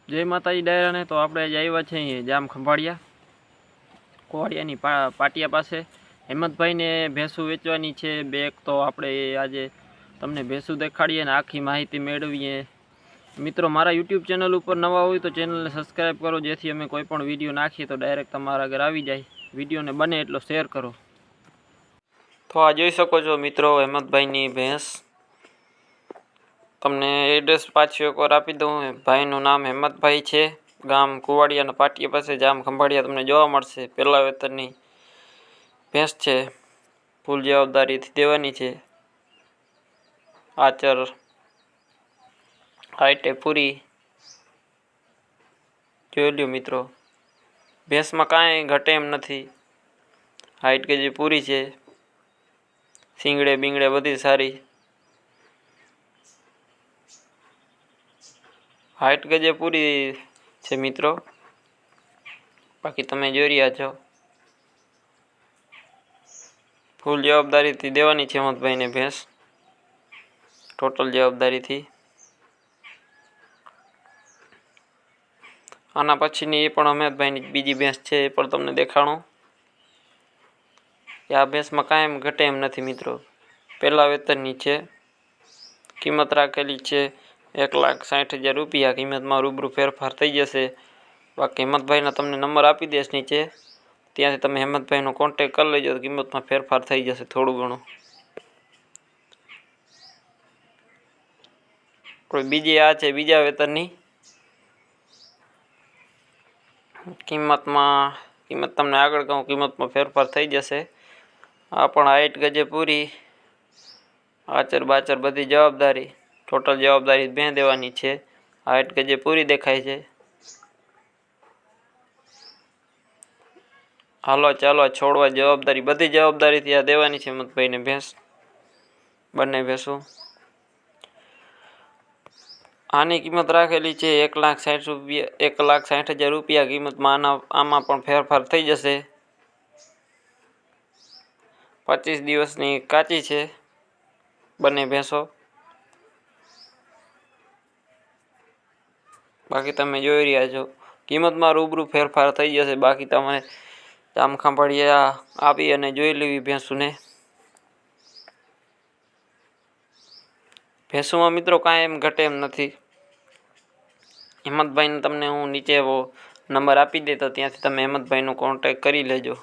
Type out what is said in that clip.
જય માતાજી ડાયરાને. તો આપણે આજે આવ્યા છે અહીંયા જામ ખંભાળિયા કોવાડિયાની પાટિયા પાસે. હેમંતભાઈને ભેંસું વેચવાની છે બેક. તો આપણે આજે તમને ભેંસું દેખાડીએ અને આખી માહિતી મેળવીએ. મિત્રો, મારા યુટ્યુબ ચેનલ ઉપર નવા હોય તો ચેનલને સબસ્ક્રાઈબ કરો, જેથી અમે કોઈ પણ વિડીયો નાખીએ તો ડાયરેક્ટ તમારા આગળ આવી જાય. વિડીયોને બને એટલો શેર કરો. તો આ જોઈ શકો છો મિત્રો, હેમંતભાઈની ભેંસ. તમને એડ્રેસ પાછું એકવાર આપી દઉં. ભાઈનું નામ હેમંતભાઈ છે, ગામ કુવાડિયાના પાટિયા પાસે જામ ખંભાળિયા તમને જોવા મળશે. પહેલા વેતરની ભેંસ છે, ફૂલ જવાબદારીથી દેવાની છે. આચર હાઈટે પૂરી. જોઈ લ્યો મિત્રો, ભેંસમાં કાંઈ ઘટે એમ નથી. હાઈટ કે જે પૂરી છે, શીંગડે બીંગડે બધી સારી. હાઈટ કે જે પૂરી છે મિત્રો. બાકી તમે જોઈ રહ્યા છો, ફૂલ જવાબદારીથી દેવાની છે હેમંતભાઈને ભેંસ, ટોટલ જવાબદારીથી. આના પછીની એ પણ હેમંતભાઈની બીજી ભેંસ છે, એ પણ તમને દેખાણું. આ ભેંસમાં કાંઈ એમ ઘટે એમ નથી મિત્રો. પહેલા વેતનની છે. કિંમત રાખેલી છે 1,60,000 રૂપિયા. કિંમતમાં રૂબરૂ ફેરફાર થઈ જશે. બાકી હેમંતભાઈના તમને નંબર આપી દઈશ નીચે, ત્યાંથી તમે હેમંતભાઈનો કોન્ટેક કરી લેજો તો કિંમતમાં ફેરફાર થઈ જશે થોડું ઘણું. કોઈ બીજી આ છે બીજા વેતનની. કિંમત તમને આગળ કહું, કિંમતમાં ફેરફાર થઈ જશે. આ પણ હાઈટ ગજે પૂરી, આચર બાચર બધી જવાબદારી, ટોટલ જવાબદારી બે દેવાની છે. હાઈટ ગજે પૂરી દેખાય છે. હાલો ચાલો છોડવા જવાબદારી, બધી જવાબદારીથી આ દેવાની છે હેમંતભાઈને ભેંસ, બંને ભેંસું. આની કિંમત રાખેલી છે 1,60,000 રૂપિયા. કિંમતમાં આમાં પણ ફેરફાર થઈ જશે. 25 દિવસની કાચી છે બંને ભેંસો. બાકી તમે જોઈ રહ્યા છો, કિંમતમાં રૂબરૂ ફેરફાર થઈ જશે. બાકી તમે જામ ખંભાળિયા આવી અને જોઈ લેવી ભેંસુને. ભેંસુમાં મિત્રો કાંઈ એમ ઘટે એમ નથી. હેમંતભાઈને તમને હું નીચે નંબર આપી દે તો ત્યાંથી તમે હેમંતભાઈનો કોન્ટેક કરી લેજો.